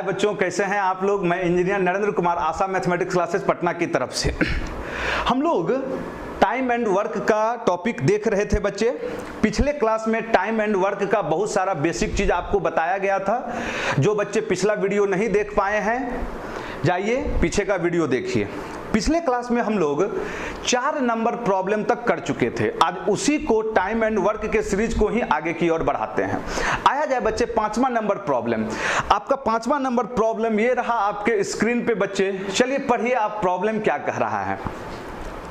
बच्चों, कैसे हैं आप लोग। मैं इंजीनियर नरेंद्र कुमार, आशा मैथमेटिक्स क्लासेस पटना की तरफ से। हम लोग टाइम एंड वर्क का टॉपिक देख रहे थे बच्चे। पिछले क्लास में टाइम एंड वर्क का बहुत सारा बेसिक चीज आपको बताया गया था। जो बच्चे पिछला वीडियो नहीं देख पाए हैं, जाइए पीछे का वीडियो देखिए। पिछले क्लास में हम लोग 4 नंबर प्रॉब्लम तक कर चुके थे। आज उसी को टाइम एंड वर्क के सीरीज को ही आगे की ओर बढ़ाते हैं। आया जाए बच्चे 5वां नंबर प्रॉब्लम। आपका 5वां नंबर प्रॉब्लम ये रहा आपके स्क्रीन पे बच्चे। चलिए पढ़िए आप प्रॉब्लम क्या कह रहा है।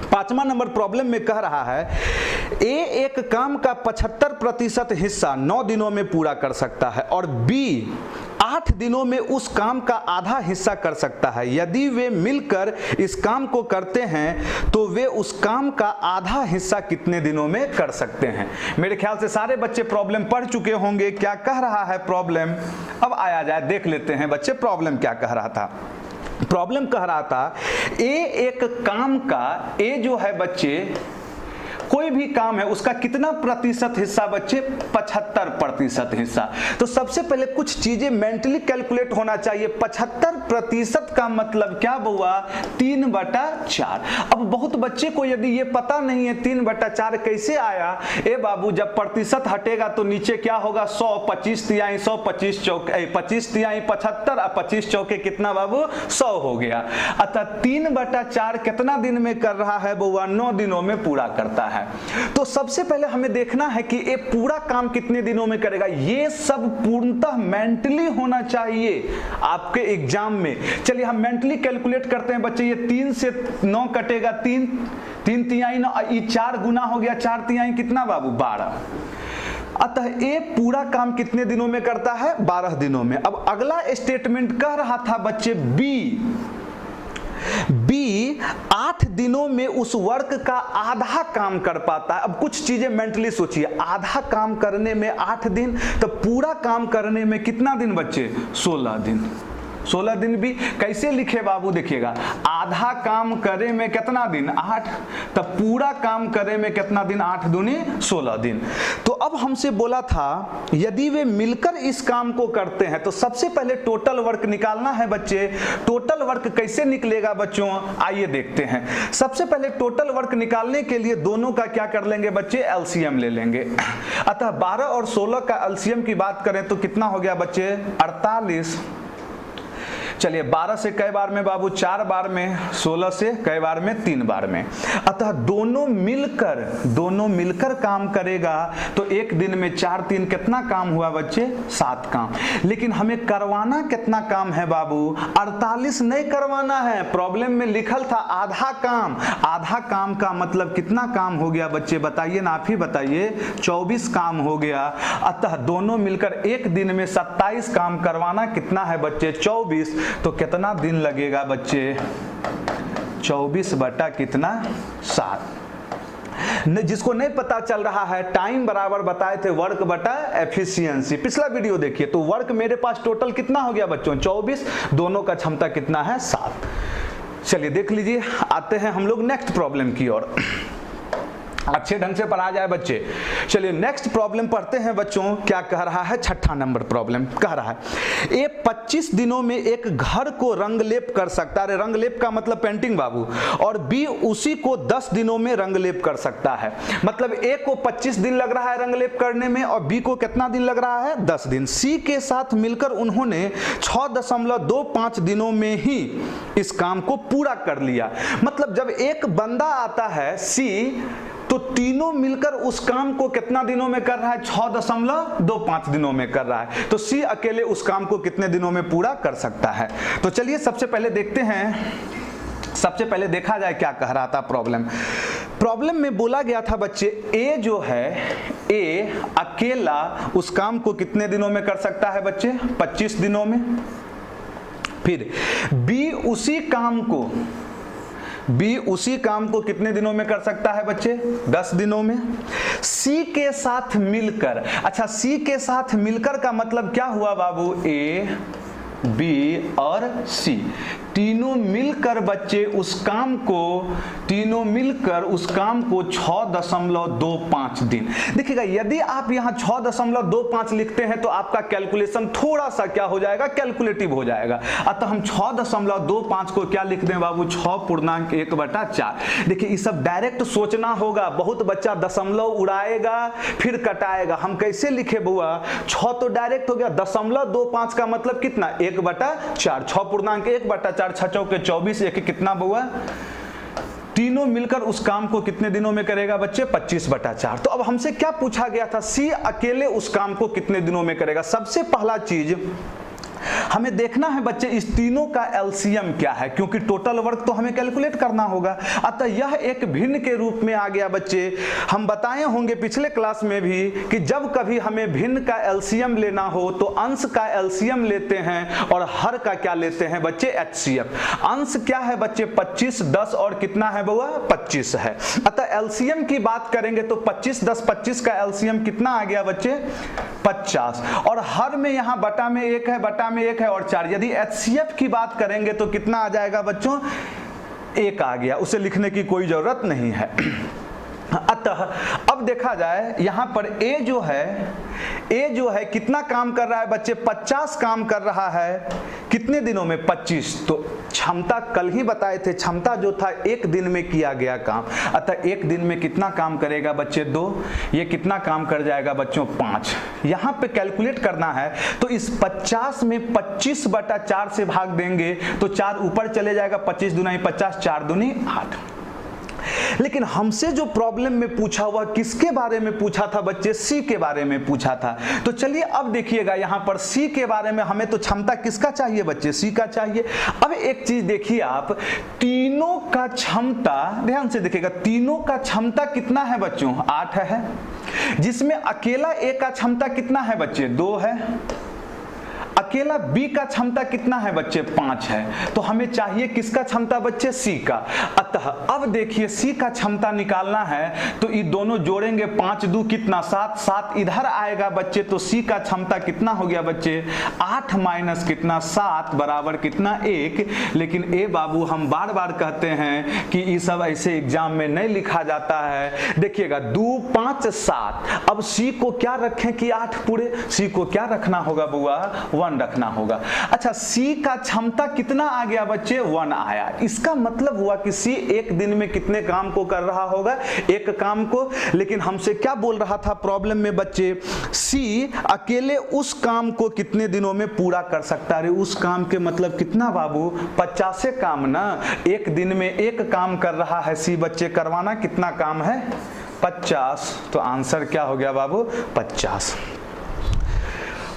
5वां नंबर प्रॉब्लम में कह रहा है ए एक काम का 75% हिस्सा 9 दिनों में पूरा कर सकता है और बी 8 दिनों में उस काम का आधा हिस्सा कर सकता है। यदि वे मिलकर इस काम को करते हैं तो वे उस काम का आधा हिस्सा कितने दिनों में कर सकते हैं। मेरे ख्याल से सारे बच्चे प्रॉब्लम पढ़ चुके होंगे। क्या कह रहा है प्रॉब्लम, अब आया जाए देख लेते हैं बच्चे प्रॉब्लम क्या कह रहा था। प्रॉब्लम कह रहा था ए एक काम का, ए जो है बच्चे कोई भी काम है उसका कितना प्रतिशत हिस्सा बच्चे, 75% हिस्सा। तो सबसे पहले कुछ चीजें मेंटली कैलकुलेट होना चाहिए। 75% का मतलब क्या हुआ, 3/4। अब बहुत बच्चे को यदि ये पता नहीं है 3/4 कैसे आया, ए बाबू जब प्रतिशत हटेगा तो नीचे क्या होगा, 100, 25 तिहाई 100, 25 चौके 25 तिहाई 75 और 25 चौके कितना बाबू, 100 हो गया। अतः 3/4 कितना दिन में कर रहा है बउआ, 9 दिनों में पूरा करता है। तो सबसे पहले हमें देखना है कि ये पूरा काम कितने दिनों में करेगा। ये सब पूर्णतः मेंटली होना चाहिए आपके एग्जाम में। चलिए हम मेंटली कैलकुलेट करते हैं बच्चे। ये 3 से 9 कटेगा, 3 तिहाई 9, ये 4 गुना हो गया, 4 तिहाई कितना बाबू, 12। अतः ये पूरा काम कितने दिनों में करता है, 12 दिनों में। अब अगला स्टेटमेंट कह रहा था बच्चे बी 8 दिनों में उस वर्क का आधा काम कर पाता है। अब कुछ चीजें मेंटली सोचिए, आधा काम करने में 8 दिन, तो पूरा काम करने में कितना दिन बच्चे, 16 दिन। 16 दिन भी कैसे लिखे बाबू, देखिएगा आधा काम करे में कितना दिन, 8, तब पूरा काम करे में कितना दिन, 8 दूनी 16 दिन। तो अब हमसे बोला था यदि वे मिलकर इस काम को करते हैं तो सबसे पहले टोटल वर्क निकालना है बच्चे। टोटल वर्क कैसे निकलेगा बच्चों, आइए देखते हैं। सबसे पहले टोटल वर्क निकालने के लिए दोनों का क्या कर लेंगे बच्चे, एलसीएम ले लेंगे। अतः 12 और 16 का एलसीएम की बात करें तो कितना हो गया बच्चे, 48। चलिए 12 से कई बार में बाबू, 4 बार में, 16 से कई बार में, 3 बार में। अतः दोनों मिलकर काम करेगा तो एक दिन में 4 3 कितना काम हुआ बच्चे, 7 काम। लेकिन हमें करवाना कितना काम है बाबू, 48 नहीं करवाना है। प्रॉब्लम में लिखल था आधा काम। आधा काम का मतलब कितना काम हो गया बच्चे, बताइए ना, आप ही बताइए, 24 काम हो गया। अतः दोनों मिलकर एक दिन में 27 काम करवाना कितना है बच्चे, 24। तो कितना दिन लगेगा बच्चे, 24 बटा कितना, 7। जिसको नहीं पता चल रहा है, टाइम बराबर बताए थे वर्क बटा एफिशिएंसी। पिछला वीडियो देखिए। तो वर्क मेरे पास टोटल कितना हो गया बच्चों, 24, दोनों का क्षमता कितना है, 7। चलिए देख लीजिए। आते हैं हम लोग नेक्स्ट प्रॉब्लम की ओर। अच्छे ढंग से पढ़ा जाए बच्चे। चलिए नेक्स्ट प्रॉब्लम पढ़ते हैं बच्चों। क्या कह रहा है, 6ठा नंबर प्रॉब्लम कह रहा है ए 25 दिनों में एक घर को रंगलेप कर सकता है। रंगलेप का मतलब पेंटिंग बाबू। और बी उसी को 10 दिनों में रंगलेप कर सकता है। मतलब ए को 25 दिन लग रहा है रंगलेप करने में और बी को कितना दिन लग रहा है, 10 दिन। सी के साथ मिलकर उन्होंने 6.25 दिनों में ही इस काम को पूरा कर लिया। मतलब जब एक बंदा आता है सी, तो तीनों मिलकर उस काम को कितना दिनों में कर रहा है, 6.25 दिनों में कर रहा है। तो सी अकेले उस काम को कितने दिनों में पूरा कर सकता है। तो चलिए सबसे पहले देखते हैं, सबसे पहले देखा जाए क्या कह रहा था प्रॉब्लम। प्रॉब्लम में बोला गया था बच्चे ए जो है, ए अकेला उस काम को कितने दिनों में कर सकता है बच्चे, 25 दिनों में। फिर बी उसी काम को कितने दिनों में कर सकता है बच्चे, 10 दिनों में। सी के साथ मिलकर, अच्छा सी के साथ मिलकर का मतलब क्या हुआ बाबू, ए बी और सी तीनों मिलकर बच्चे उस काम को 6.25 दिन। देखिएगा, यदि आप यहाँ 6.25 लिखते हैं तो आपका कैलकुलेशन थोड़ा सा क्या हो जाएगा, कैलकुलेटिव हो जाएगा। अतः हम 6.25 को क्या लिख दें बाबू, 6.1/4। देखिए, ये सब डायरेक्ट सोचना होगा, बहुत बच्चा दशमलव उड़ाएगा फिर कटाएगा। हम कैसे लिखे बुआ, 6 तो डायरेक्ट हो गया, 0.25 का मतलब कितना, 1/4, 6.1/4, 6 चौके 24, एक कितना बुआ, तीनों मिलकर उस काम को कितने दिनों में करेगा बच्चे, 25/4। तो अब हमसे क्या पूछा गया था, सी अकेले उस काम को कितने दिनों में करेगा। सबसे पहला चीज हमें देखना है बच्चे, इस तीनों का एलसीएम क्या है, क्योंकि टोटल वर्क तो हमें कैलकुलेट करना होगा। अतः यह एक भिन्न के रूप में आ गया बच्चे। हम बताए होंगे पिछले क्लास में भी कि जब कभी हमें भिन्न का एलसीएम लेना हो तो अंश का एलसीएम लेते हैं और हर का क्या लेते हैं बच्चे, एचसीएफ। अंश क्या है बच्चे, 25, 10 और कितना है बउआ, 25 है। अतः एलसीएम की बात करेंगे तो 25, 10, 25 का एलसीएम कितना आ गया बच्चे, 50। और हर में यहाँ बटा में 1 है, बटा में 1 है और 4। यदि एचसीएफ की बात करेंगे तो कितना आ जाएगा बच्चों, 1 आ गया, उसे लिखने की कोई जरूरत नहीं है। अतः अब देखा जाए यहाँ पर ए जो है कितना काम कर रहा है बच्चे, 50 काम कर रहा है कितने दिनों में, 25। तो क्षमता कल ही बताए थे, क्षमता जो था 1 दिन में किया गया काम। अतः 1 दिन में कितना काम करेगा बच्चे, 2। ये कितना काम कर जाएगा बच्चों, 5। यहाँ पे कैलकुलेट करना है तो इस 50 में 25/4 से भाग देंगे तो 4 ऊपर चले जाएगा, 25 दूनी 50, 4 दूनी 8। लेकिन हमसे जो प्रॉब्लम में पूछा हुआ किसके बारे में पूछा था बच्चे, सी के बारे में पूछा था। तो चलिए अब देखिएगा यहाँ पर सी के बारे में, हमें तो क्षमता किसका चाहिए बच्चे, सी का चाहिए। अब एक चीज देखिए आप, तीनों का क्षमता, ध्यान से देखिएगा, तीनों का क्षमता कितना है बच्चों, 8 है, जिसमें अकेला ए का क्षमता कितना है बच्चे, 2 है। अकेला बी का क्षमता कितना है बच्चे, 5 है। तो हमें चाहिए किसका क्षमता बच्चे, सी का। अतः अब देखिए सी का क्षमता निकालना है तो ये दोनों जोड़ेंगे, 5 2 कितना, 7, 7 इधर आएगा बच्चे। तो सी का क्षमता कितना हो गया बच्चे, 8 माइनस कितना, 7 बराबर कितना, 1। लेकिन ए बाबू हम बार बार कहते हैं कि ये सब ऐसे एग्जाम में नहीं लिखा जाता है। देखिएगा 2 5 7। अब सी को क्या रखें कि 8 पूरे, सी को क्या रखना होगा बुआ, 1 रखना होगा। अच्छा, सी का क्षमता कितना आ गया बच्चे, 1 आया। इसका मतलब हुआ कि सी 1 दिन में कितने काम को कर रहा होगा, 1 काम को। लेकिन हमसे क्या बोल रहा था प्रॉब्लम में बच्चे, सी अकेले उस काम को कितने दिनों में पूरा कर सकता है। उस काम के मतलब कितना बाबू, 50 काम ना, 1 दिन में 1 काम कर रहा है सी बच्चे, करवाना कितना काम है, 50। तो आंसर क्या हो गया बाबू, 50।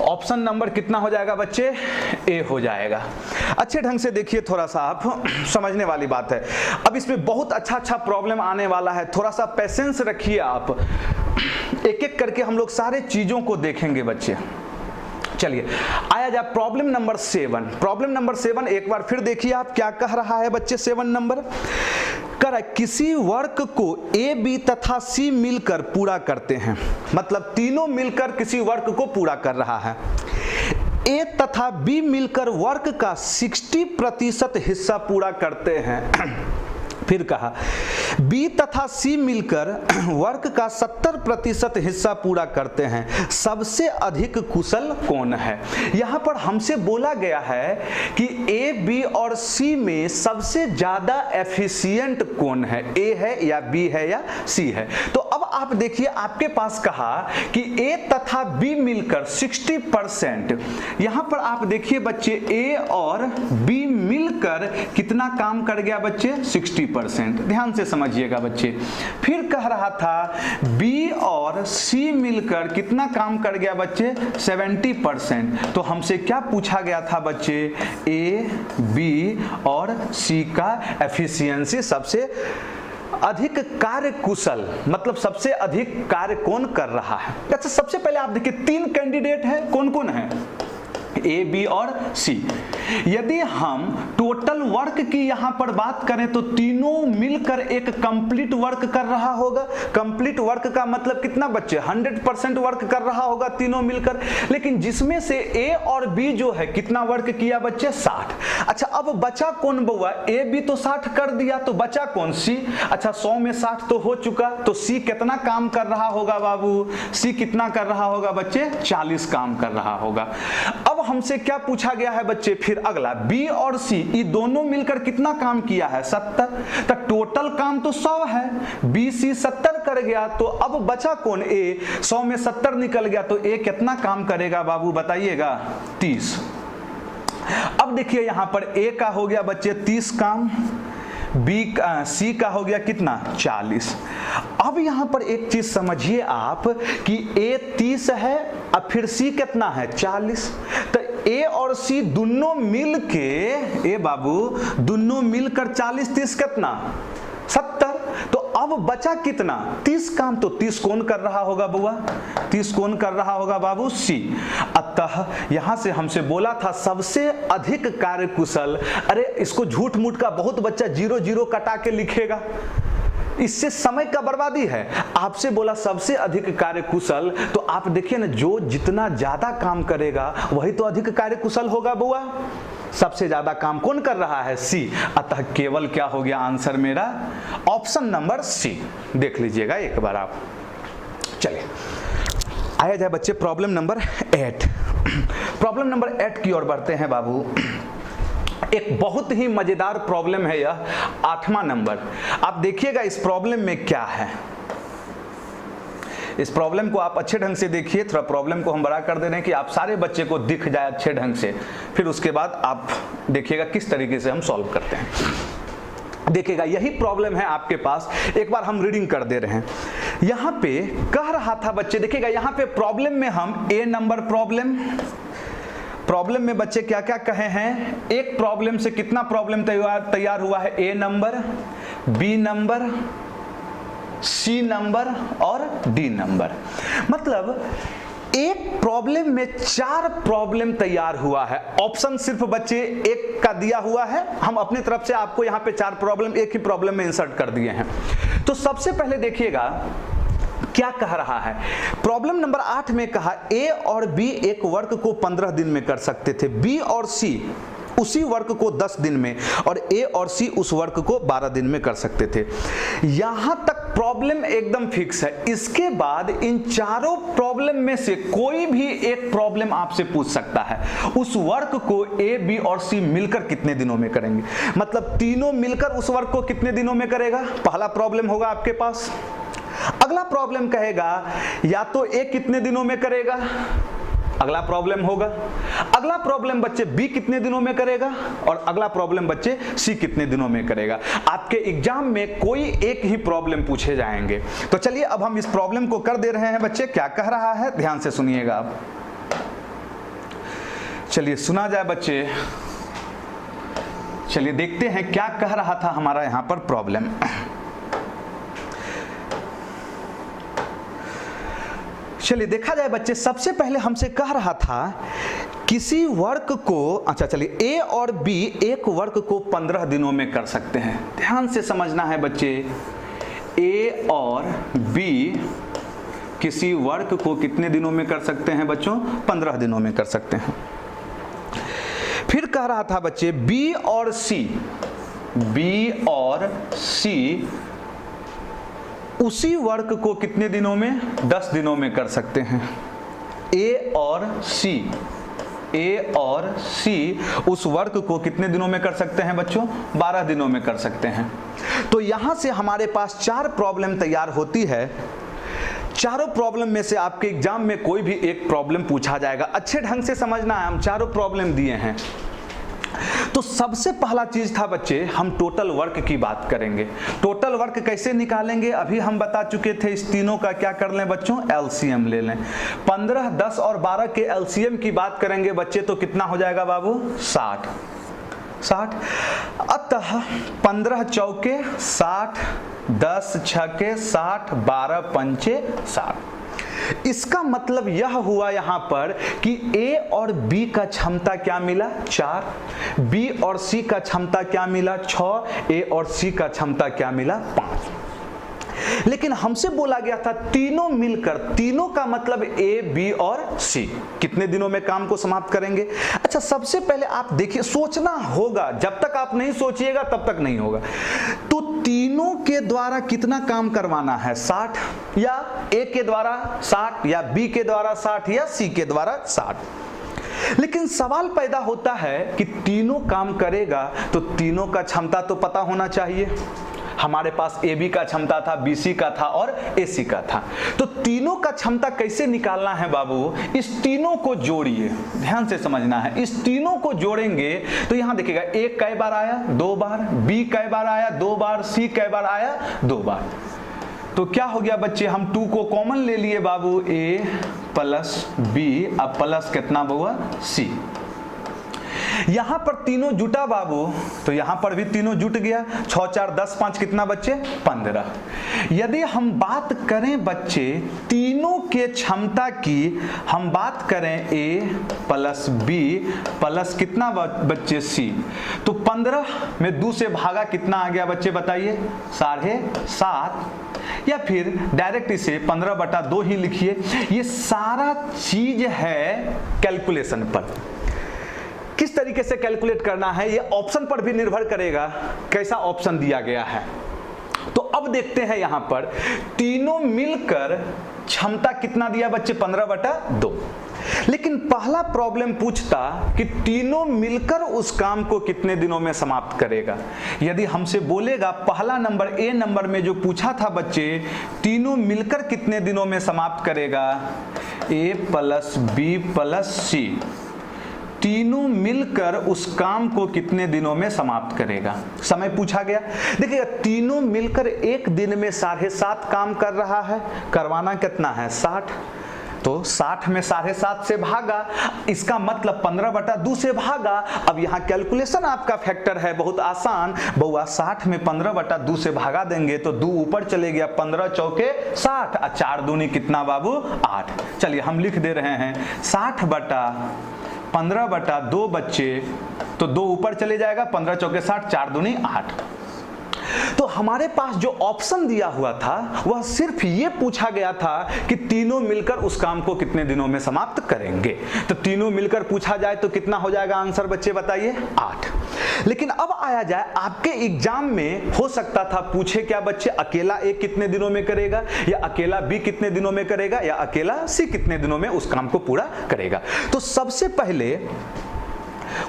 ऑप्शन नंबर कितना हो जाएगा बच्चे, ए हो जाएगा। अच्छे ढंग से देखिए, थोड़ा सा आप समझने वाली बात है। अब इसमें बहुत अच्छा प्रॉब्लम आने वाला है, थोड़ा सा पेशेंस रखिए आप। एक एक करके हम लोग सारे चीजों को देखेंगे बच्चे। चलिए आया जाए प्रॉब्लम नंबर 7। प्रॉब्लम नंबर 7 एक बार फिर देखिए आप क्या कह रहा है बच्चे। 7 नंबर कह रहा है किसी वर्क को ए बी तथा सी मिलकर पूरा करते हैं, मतलब तीनों मिलकर किसी वर्क को पूरा कर रहा है। ए तथा बी मिलकर वर्क का 60% हिस्सा पूरा करते हैं। फिर कहा बी तथा सी मिलकर वर्क का 70% हिस्सा पूरा करते हैं, सबसे अधिक कुशल कौन है। यहां पर हमसे बोला गया है कि ए बी और सी में सबसे ज्यादा एफिशिएंट कौन है, ए है या बी है या सी है। तो अब आप देखिए, आपके पास कहा कि ए तथा बी मिलकर 60%। यहां पर आप देखिए बच्चे, ए और बी मिलकर कितना काम कर गया बच्चे, 60%। ध्यान से समझिएगा बच्चे। फिर कह रहा था बी और सी मिलकर कितना काम कर गया बच्चे, 70%। तो हमसे क्या पूछा गया था बच्चे, ए बी और सी का एफिशिएंसी, सबसे अधिक कार्य कुशल, मतलब सबसे अधिक कार्य कौन कर रहा है। अच्छा, सबसे पहले आप देखिए 3 कैंडिडेट है, कौन कौन है, ए, बी और सी। यदि हम टोटल वर्क की यहां पर बात करें तो तीनों मिलकर एक कंप्लीट वर्क कर रहा होगा। कंप्लीट वर्क का मतलब कितना बच्चे? 100% वर्क कर रहा होगा तीनों मिलकर। लेकिन जिसमें से ए और बी जो है कितना वर्क किया बच्चे? 60। अच्छा, अब बचा कौन बउआ? ए बी तो 60 कर दिया, तो बचा कौन? सी। अच्छा, 100 में 60 तो हो चुका, तो सी कितना काम कर रहा होगा बाबू? सी कितना कर रहा होगा बच्चे? 40 काम कर रहा होगा। अब हमसे क्या पूछा गया है बच्चे? फिर अगला बी और सी, ये दोनों मिलकर कितना काम किया है? 70। तो टोटल काम तो 100 है, बी सी 70 कर गया, तो अब बचा कौन? ए। 100 में 70 निकल गया, तो ए कितना काम करेगा बाबू बताइएगा? 30। अब देखिए यहां पर ए का हो गया बच्चे 30 काम, सी का हो गया कितना? 40। अब यहां पर एक चीज समझिए आप कि ए 30 है, अब फिर सी कितना है? 40। तो ए और सी दोनों मिल के, ए बाबू दोनों मिलकर 40 30 कितना? 70। तो अब बचा कितना? 30 काम। तो 30 कौन कर रहा होगा बुआ? 30 कौन कर रहा होगा बाबू? सी। अतः यहां से हमसे बोला था सबसे अधिक कार्यकुशल, अरे इसको झूठ मूठ का बहुत बच्चा 0 0 कटा के लिखेगा, इससे समय का बर्बादी है। आपसे बोला सबसे अधिक कार्यकुशल, तो आप देखिए ना, जो जितना ज्यादा काम करेगा वही तो अधिक कार्यकुशल होगा बुआ। सबसे ज्यादा काम कौन कर रहा है? सी। अतः केवल क्या हो गया आंसर मेरा? Option number C. देख लीजिएगा एक बार आप। चलिए आया जाए बच्चे प्रॉब्लम नंबर 8। प्रॉब्लम नंबर 8 की ओर बढ़ते हैं बाबू। एक बहुत ही मजेदार प्रॉब्लम है यह, 8वां नंबर। आप देखिएगा इस प्रॉब्लम में क्या है। इस प्रॉब्लम को आप अच्छे ढंग से देखिए। थोड़ा प्रॉब्लम को हम बड़ा कर दे रहे हैं कि आप सारे बच्चे को दिख जाए अच्छे ढंग से, फिर उसके बाद आप देखिएगा किस तरीके से हम सॉल्व करते हैं। देखिएगा यही प्रॉब्लम है आपके पास, एक बार हम रीडिंग कर दे रहे हैं। यहां पे कह रहा था बच्चे, देखिएगा यहां पे प्रॉब्लम में हम ए नंबर प्रॉब्लम में बच्चे क्या क्या कहे हैं? एक प्रॉब्लम से कितना प्रॉब्लम तैयार हुआ है? A number, B number, C number और डी नंबर। मतलब एक प्रॉब्लम में 4 प्रॉब्लम तैयार हुआ है। ऑप्शन सिर्फ बच्चे एक का दिया हुआ है, हम अपनी तरफ से आपको यहां पे 4 प्रॉब्लम एक ही प्रॉब्लम में इंसर्ट कर दिए हैं। तो सबसे पहले देखिएगा क्या कह रहा है। प्रॉब्लम नंबर 8 में कहा ए और बी एक वर्क को 15 दिन में कर सकते थे, बी और सी उसी वर्क को 10 दिन में, और ए और सी उस वर्क को 12 दिन में कर सकते थे। यहां तक प्रॉब्लम एकदम फिक्स है। इसके बाद इन चारों प्रॉब्लम में से कोई भी एक प्रॉब्लम आपसे पूछ सकता है। उस वर्क को ए, बी और सी मिलकर कितने दिनों में करेंगे, मतलब तीनों मिलकर उस वर्क को कितने दिनों में करेगा। पहला प्रॉब्लम होगा आपके पास। अगला प्रॉब्लम कहेगा या तो ए कितने दिनों में करेगा, अगला प्रॉब्लम होगा। अगला प्रॉब्लम बच्चे बी कितने दिनों में करेगा, और अगला प्रॉब्लम बच्चे सी कितने दिनों में करेगा। आपके एग्जाम में कोई एक ही प्रॉब्लम पूछे जाएंगे। तो चलिए अब हम इस प्रॉब्लम को कर दे रहे हैं बच्चे। क्या कह रहा है ध्यान से सुनिएगा आप। चलिए सुना जाए बच्चे। चलिए देखते हैं क्या कह रहा था हमारा यहां पर प्रॉब्लम। चलिए देखा जाए बच्चे, सबसे पहले हमसे कह रहा था किसी वर्क को, अच्छा चलिए ए और बी एक वर्क को 15 दिनों में कर सकते हैं। ध्यान से समझना है बच्चे, ए और बी किसी वर्क को कितने दिनों में कर सकते हैं बच्चों? 15 दिनों में कर सकते हैं। फिर कह रहा था बच्चे बी और सी उसी वर्क को कितने दिनों में? 10 दिनों में कर सकते हैं। ए और सी उस वर्क को कितने दिनों में कर सकते हैं बच्चों? 12 दिनों में कर सकते हैं। तो यहां से हमारे पास 4 प्रॉब्लम तैयार होती है। चारों प्रॉब्लम में से आपके एग्जाम में कोई भी एक प्रॉब्लम पूछा जाएगा। अच्छे ढंग से समझना है, हम चारों प्रॉब्लम दिए हैं। तो सबसे पहला चीज था बच्चे, हम टोटल वर्क की बात करेंगे। टोटल वर्क कैसे निकालेंगे अभी हम बता चुके थे। इस तीनों का क्या कर लें बच्चों? एलसीएम ले लें। 15, 10 और 12 के एलसीएम की बात करेंगे बच्चे तो कितना हो जाएगा बाबू? 60। अतः 15 चौके 60, 10 छके 60, 12 पंचे 60। इसका मतलब यह हुआ यहां पर कि ए और बी का क्षमता क्या मिला 4, बी और सी का क्षमता क्या मिला 6, ए और सी का क्षमता क्या मिला 5। लेकिन हमसे बोला गया था तीनों मिलकर, तीनों का मतलब ए बी और सी कितने दिनों में काम को समाप्त करेंगे। अच्छा, सबसे पहले आप देखिए, सोचना होगा, जब तक आप नहीं सोचिएगा तब तक नहीं होगा। तो तीनों के द्वारा कितना काम करवाना है 60, या ए के द्वारा 60, या बी के द्वारा 60, या सी के द्वारा 60। लेकिन सवाल पैदा होता है कि तीनों काम करेगा तो तीनों का क्षमता तो पता होना चाहिए। हमारे पास ए बी का क्षमता था, बी सी का था और ए सी का था। तो तीनों का क्षमता कैसे निकालना है बाबू, इस तीनों को जोड़िए, ध्यान से समझना है। इस तीनों को जोड़ेंगे तो यहां देखिएगा ए कै बार आया 2 बार, बी कै बार आया 2 बार, सी कै बार आया 2 बार। तो क्या हो गया बच्चे, हम 2 को कॉमन ले लिए बाबू, ए प्लस बी, अब प्लस कितना हुआ सी। यहां पर तीनों जुटा बाबू, तो यहां पर भी तीनों जुट गया, 6 4 10 5 कितना बच्चे 15। यदि हम बात करें बच्चे तीनों के क्षमता की, हम बात करें ए प्लस बी प्लस कितना बच्चे सी, तो 15 में 2 से भागा कितना आ गया बच्चे बताइए 7.5, या फिर डायरेक्ट इसे 15/2 ही लिखिए। ये सारा चीज है कैलकुलेशन पर, किस तरीके से कैलकुलेट करना है ये ऑप्शन पर भी निर्भर करेगा, कैसा ऑप्शन दिया गया है। तो अब देखते हैं यहां पर तीनों मिलकर क्षमता कितना दिया बच्चे 15/2। लेकिन पहला प्रॉब्लम पूछता कि तीनों मिलकर उस काम को कितने दिनों में समाप्त करेगा। यदि हमसे बोलेगा पहला नंबर ए नंबर में जो पूछा था बच्चे, तीनों मिलकर कितने दिनों में समाप्त करेगा, ए प्लस बी प्लस सी, तीनों मिलकर उस काम को कितने दिनों में समाप्त करेगा। समय पूछा गया, देखिएगा तीनों मिलकर एक दिन में 7.5 काम कर रहा है, करवाना कितना है 60, तो 60 में 7.5 से भागा, इसका मतलब 15/2 से भागा। अब यहाँ कैलकुलेशन आपका फैक्टर है बहुत आसान बउआ, 60 में 15/2 से भागा देंगे तो 2 ऊपर चले गया, 15 चौके 60, 4 दूनी कितना बाबू 8। चलिए हम लिख दे रहे हैं 60/15/2 बच्चे, तो 2 ऊपर चले जाएगा, 15 चौके 60, 4 दूनी 8। तो हमारे पास जो ऑप्शन दिया हुआ था वह सिर्फ ये पूछा गया था कि तीनों मिलकर उस काम को कितने दिनों में समाप्त करेंगे। तो तीनों मिलकर पूछा जाए तो कितना हो जाएगा आंसर बच्चे बताइए 8। लेकिन अब आया जाए आपके एग्जाम में, हो सकता था पूछे क्या बच्चे, अकेला ए कितने दिनों में करेगा, या अकेला बी कितने दिनों में करेगा, या अकेला सी कितने दिनों में उस काम को पूरा करेगा। तो सबसे पहले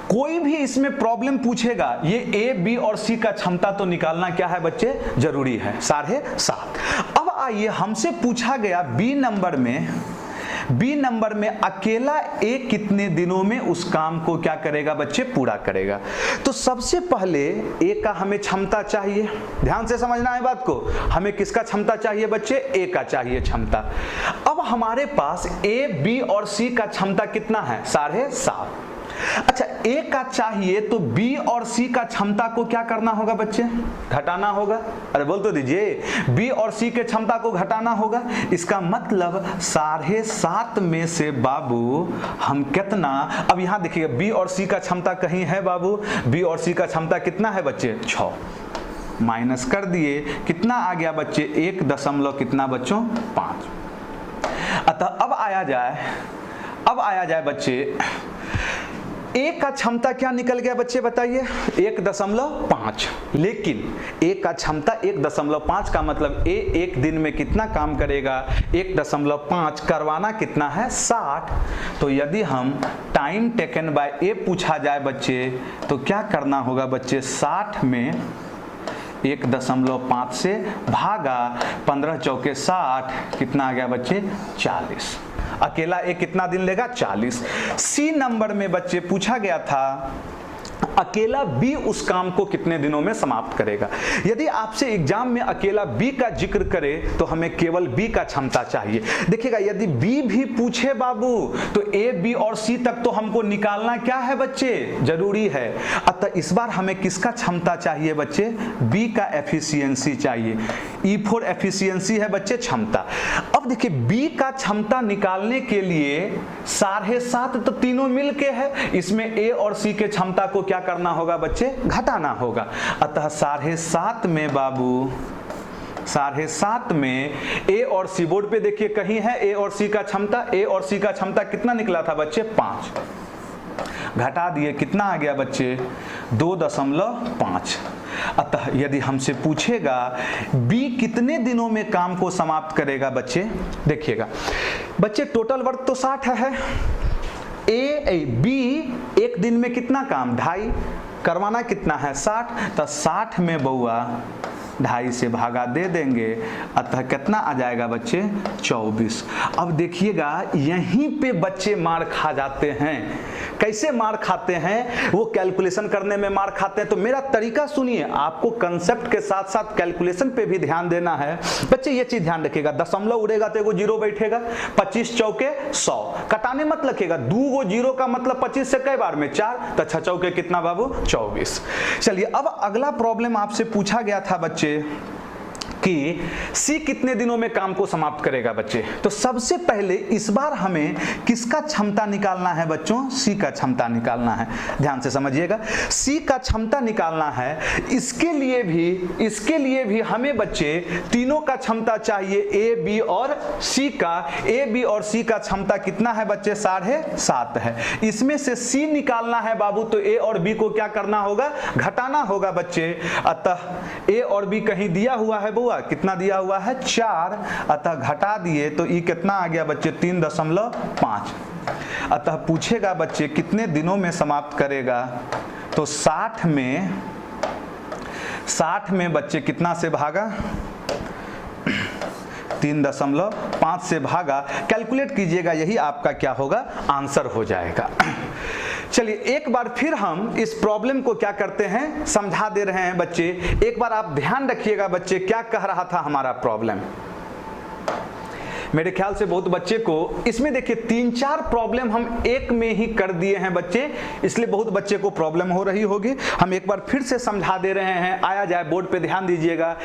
कोई भी इसमें प्रॉब्लम पूछेगा, ये ए बी और सी का क्षमता तो निकालना क्या है बच्चे जरूरी है 7.5। अब आइए हमसे पूछा गया बी नंबर में अकेला ए कितने दिनों में उस काम को क्या करेगा बच्चे पूरा करेगा। तो सबसे पहले ए का हमें क्षमता चाहिए, ध्यान से समझना है बात को, हमें किसका क्षमता चाहिए बच्चे, ए का चाहिए क्षमता। अब हमारे पास ए बी और सी का क्षमता कितना है 7.5। अच्छा ए का चाहिए तो बी और सी का क्षमता को क्या करना होगा बच्चे, घटाना होगा। अरे बोल तो दीजिए, बी और सी के क्षमता को घटाना होगा। इसका मतलब 7.5 में से बाबू हम कितना, अब यहां देखिए बी और सी का क्षमता कहीं है बाबू, बी और सी का क्षमता कितना है बच्चे 6, माइनस कर दिए, कितना आ गया बच्चे 1 कितना बच्चों 5। अतः अब आया जाए बच्चे ए का क्षमता क्या निकल गया बच्चे बताइए 1.5। लेकिन ए का क्षमता 1.5 का मतलब ए एक दिन में कितना काम करेगा 1.5, करवाना कितना है 60। तो यदि हम टाइम टेकन बाय ए पूछा जाए बच्चे तो क्या करना होगा बच्चे, 60 में 1.5 से भागा, 15 चौके 60, कितना आ गया बच्चे 40। अकेला ए कितना दिन लेगा 40। सी नंबर में बच्चे पूछा गया था अकेला बी उस काम को कितने दिनों में समाप्त करेगा। यदि आपसे एग्जाम में अकेला बी का जिक्र करे तो हमें केवल बी का क्षमता चाहिए। देखिएगा यदि बी भी पूछे बाबू तो ए बी और सी तक तो हमको निकालना क्या है बच्चे, जरूरी है। अतः इस बार हमें किसका क्षमता चाहिए बच्चे, बी का एफिशिएंसी चाहिए। ई फॉर एफिशिएंसी है बच्चे क्षमता। अब देखिए बी का क्षमता निकालने के लिए 7.5 तो तीनों मिल के है, इसमें ए और सी के क्षमता को क्या करना होगा बच्चे, घटाना होगा। अतः 7.5 में बाबू 7.5 में ए और सी, बोर्ड पे देखिए कहीं है ए और सी का क्षमता, ए और सी का क्षमता कितना निकला था बच्चे 5, घटा दिए कितना आ गया बच्चे 2.5। अतः यदि हमसे पूछेगा बी कितने दिनों में काम को समाप्त करेगा बच्चे, देखिएगा बच्चे टोटल वर्क तो 60 है, बी एक दिन में कितना काम 2.5 करवाना कितना है 60, तो 60 में बउआ 2.5 से भागा दे देंगे, अतः कितना आ जाएगा बच्चे 24। अब देखिएगा यहीं पे बच्चे मार खा जाते हैं। कैसे मार खाते हैं, वो कैलकुलेशन करने में मार खाते हैं। तो मेरा तरीका सुनिए, आपको कंसेप्ट के साथ साथ कैलकुलेशन पे भी ध्यान देना है बच्चे। ये चीज ध्यान रखिएगा, दशमलव उड़ेगा तो एगो जीरो बैठेगा, 25 चौके 100, कटाने मत रखिएगा, 2 जीरो का मतलब 25 से कई बार में 4, तो 6 चौके कितना बाबू 24। चलिए अब अगला प्रॉब्लम आपसे पूछा गया था बच्चे कि सी कितने दिनों में काम को समाप्त करेगा बच्चे। तो सबसे पहले इस बार हमें किसका क्षमता निकालना है बच्चों, सी का क्षमता निकालना है। ध्यान से समझिएगा, सी का क्षमता निकालना है। इसके लिए भी हमें बच्चे तीनों का क्षमता चाहिए, ए बी और सी का। ए बी और सी का क्षमता कितना है बच्चे 7.5 है। इसमें से सी निकालना है बाबू, तो ए और बी को क्या करना होगा, घटाना होगा बच्चे। अतः ए और बी कहीं दिया हुआ है, कितना दिया हुआ है 4, अतः घटा दिए तो ई कितना आ गया बच्चे 3.5। अतः पूछेगा बच्चे कितने दिनों में समाप्त करेगा, तो 60 में बच्चे कितना से भागा 3.5 से भागा, कैलकुलेट कीजिएगा, यही आपका क्या होगा आंसर हो जाएगा। चलिए एक बार फिर हम इस प्रॉब्लम को क्या करते हैं, समझा दे रहे हैं बच्चे। एक बार आप ध्यान रखिएगा बच्चे, क्या कह रहा था हमारा प्रॉब्लम। मेरे ख्याल से बहुत बच्चे को इसमें देखिए 3-4 प्रॉब्लम हम एक में ही कर दिए हैं बच्चे, इसलिए बहुत बच्चे को प्रॉब्लम हो रही होगी। हम एक बार फिर से समझा दे रहे हैं, आया जाए बोर्ड पे ध्यान दीजिएगा।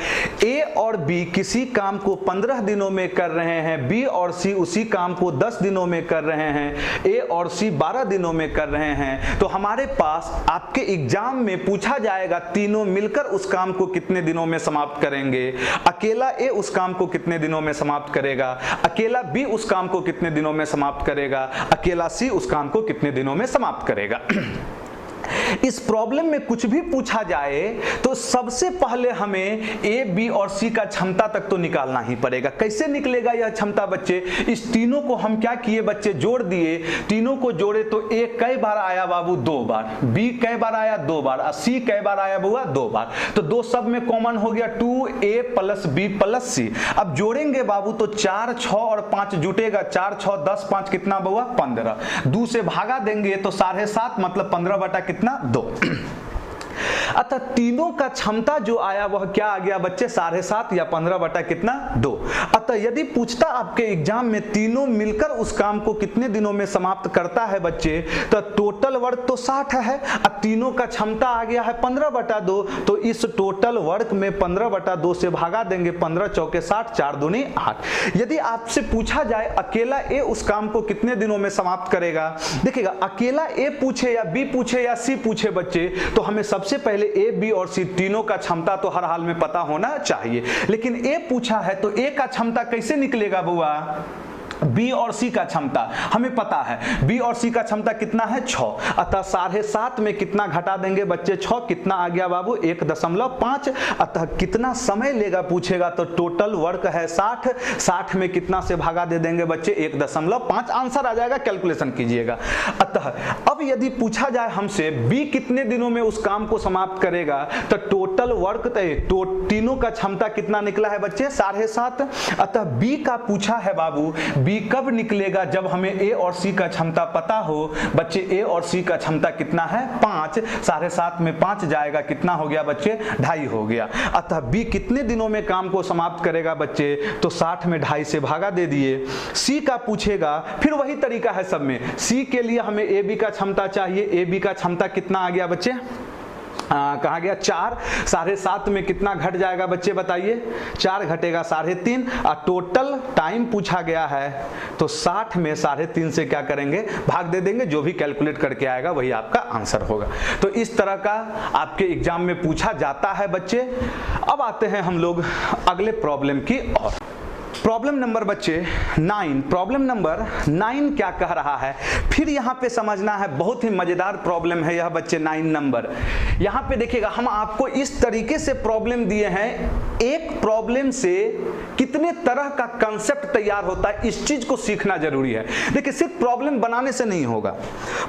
ए और बी किसी काम को 15 दिनों में कर रहे हैं, बी और सी उसी काम को 10 दिनों में कर रहे हैं, ए और सी 12 दिनों में कर रहे हैं। तो हमारे पास आपके एग्जाम में पूछा जाएगा तीनों मिलकर उस काम को कितने दिनों में समाप्त करेंगे, अकेला ए उस काम को कितने दिनों में समाप्त करेगा, अकेला बी उस काम को कितने दिनों में समाप्त करेगा, अकेला सी उस काम को कितने दिनों में समाप्त करेगा। इस प्रॉब्लम में कुछ भी पूछा जाए तो सबसे पहले हमें ए बी और सी का क्षमता तक तो निकालना ही पड़ेगा। कैसे निकलेगा यह क्षमता बच्चे, इस तीनों को हम क्या किए बच्चे, जोड़ दिए। तीनों को जोड़े तो ए कई बार आया बाबू 2 बार, बी कई बार आया 2 बार, और सी कई बार आया बुआ 2 बार। तो 2 सब में कॉमन हो गया 2a + b + c। अब जोड़ेंगे बाबू तो 4, 6 और 5 जुटेगा, 4, 6, 10, 5 कितना बुआ 15। 2 से भागा देंगे तो 7.5 मतलब 15 कितना 2। अतः तीनों का क्षमता जो आया वह क्या आ गया बच्चे 7.5 या 15 कितना 2। अतः यदि पूछता आपके एग्जाम में तीनों मिलकर उस काम को कितने दिनों में समाप्त करता है बच्चे, तो टोटल वर्क तो 60 है, अब तीनों का क्षमता आ गया है 15/2। तो इस टोटल वर्क में 15/2 से भागा देंगे, 15 चौके 60, 4 दूनी 8। यदि आपसे पूछा जाए अकेला ए उस काम को कितने दिनों में समाप्त करेगा, देखिएगा अकेला ए पूछे या बी पूछे या सी पूछे बच्चे, तो हमें सबसे पहले ए बी और सी तीनों का क्षमता तो हर हाल में पता होना चाहिए। लेकिन ए पूछा है तो ए का क्षमता कैसे निकलेगा बुआ, बी और सी का क्षमता हमें पता है, बी और सी का क्षमता कितना है 6। अतः 7.5 में कितना घटा देंगे बच्चे 6, कितना आ गया बाबू 1.5। अतः कितना समय लेगा पूछेगा तो टोटल वर्क है 60, 60 में कितना से भागा दे देंगे बच्चे 1.5, आंसर आ जाएगा, कैलकुलेशन कीजिएगा। अतः अब यदि पूछा जाए हमसे बी कितने दिनों में उस काम को समाप्त करेगा, तो टोटल वर्क तीनों का क्षमता कितना निकला है बच्चे 7.5। अतः बी का पूछा है बाबू, बी बी कब निकलेगा? जब हमें ए और सी का क्षमता पता हो। बच्चे ए और सी का क्षमता कितना है? 5। 7.5 में 5 जाएगा, कितना हो गया बच्चे? 2.5 हो गया। अतः बी कितने दिनों में काम को समाप्त करेगा बच्चे? तो 60 में 2.5 से भागा दे दिए। सी का पूछेगा, फिर वही तरीका है सब में। सी के लिए हमें ए बी का क्षमता चाहिए। ए बी का क्षमता कितना आ गया बच्चे? कहाँ गया? 4। 7.5 में कितना घट जाएगा बच्चे बताइए? 4 घटेगा 3.5। और टोटल टाइम पूछा गया है, तो 60 में 3.5 से क्या करेंगे? भाग दे देंगे। जो भी कैलकुलेट करके आएगा वही आपका आंसर होगा। तो इस तरह का आपके एग्जाम में पूछा जाता है बच्चे। अब आते हैं हम लोग अगले प्रॉब्लम की ओर। प्रॉब्लम नंबर बच्चे 9। प्रॉब्लम नंबर 9 क्या कह रहा है? फिर यहाँ पे समझना है, बहुत ही मजेदार प्रॉब्लम है यह बच्चे 9 नंबर। यहाँ पे देखिएगा, हम आपको इस तरीके से प्रॉब्लम दिए हैं। एक प्रॉब्लम से कितने तरह का कंसेप्ट तैयार होता है, इस चीज को सीखना जरूरी है। देखिए, सिर्फ प्रॉब्लम बनाने से नहीं होगा,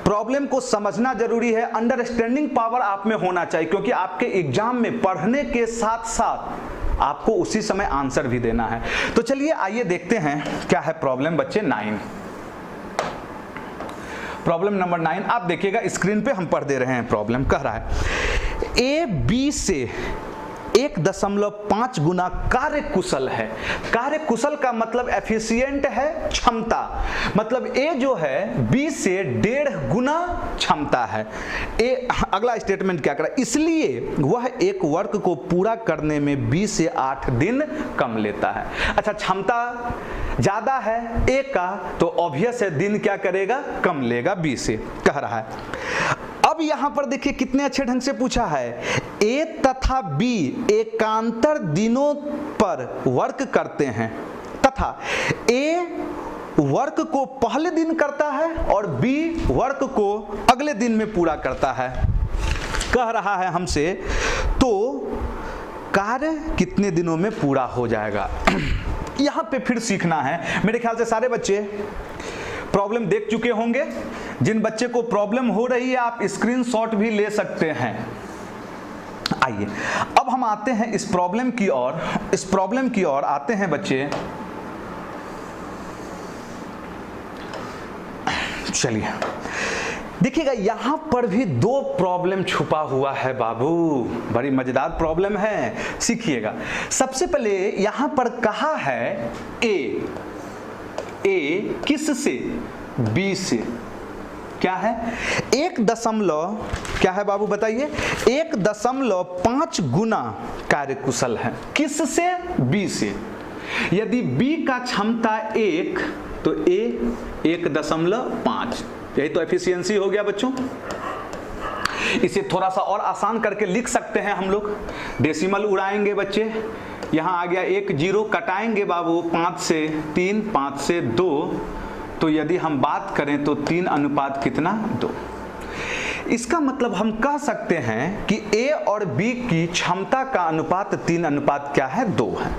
प्रॉब्लम को समझना जरूरी है। अंडरस्टैंडिंग पावर आप में होना चाहिए, क्योंकि आपके एग्जाम में पढ़ने के साथ साथ आपको उसी समय आंसर भी देना है। तो चलिए आइए देखते हैं क्या है प्रॉब्लम बच्चे 9। प्रॉब्लम नंबर 9 आप देखिएगा स्क्रीन पे, हम पढ़ दे रहे हैं। प्रॉब्लम कह रहा है ए बी से 1.5 गुना कार्य कुशल है। कार्य कुशल का मतलब एफिशिएंट है, क्षमता। मतलब ए जो है बी से 1.5 गुना क्षमता है। ए अगला स्टेटमेंट क्या कर रहा है? इसलिए वह एक वर्क को पूरा करने में 20 से 8 दिन कम लेता है। अच्छा, क्षमता ज्यादा है ए का, तो ऑब्वियस है दिन क्या करेगा? कम लेगा 20 से, कह रहा है। अब यहां पर देखिए कितने अच्छे ढंग से पूछा है। ए तथा बी एकांतर दिनों पर वर्क करते हैं तथा ए वर्क को पहले दिन करता है और बी वर्क को अगले दिन में पूरा करता है। कह रहा है हमसे, तो कार्य कितने दिनों में पूरा हो जाएगा? यहां पे फिर सीखना है। मेरे ख्याल से सारे बच्चे प्रॉब्लम देख चुके होंगे। जिन बच्चे को प्रॉब्लम हो रही है आप स्क्रीनशॉट भी ले सकते हैं। आइए अब हम आते हैं इस प्रॉब्लम की ओर। इस प्रॉब्लम की ओर आते हैं बच्चे। चलिए देखिएगा, यहां पर भी 2 प्रॉब्लम छुपा हुआ है बाबू। बड़ी मजेदार प्रॉब्लम है, सीखिएगा। सबसे पहले यहां पर कहा है ए किस से? बी से। क्या है? 1. क्या है बाबू बताइए? 1.5 गुना कार्यकुशल है। किस से? बी से। यदि बी का क्षमता 1 तो ए 1.5। यही तो एफिशिएंसी हो गया बच्चों। इसे थोड़ा सा और आसान करके लिख सकते हैं हम लोग। डेसिमल उड़ाएंगे बच्चे। यहां आ गया 1 0, कटाएंगे बाबू 5 से 3, 5 से 2। तो यदि हम बात करें तो 3 अनुपात कितना? 2। इसका मतलब हम कह सकते हैं कि ए और बी की क्षमता का अनुपात 3 अनुपात क्या है? 2 है।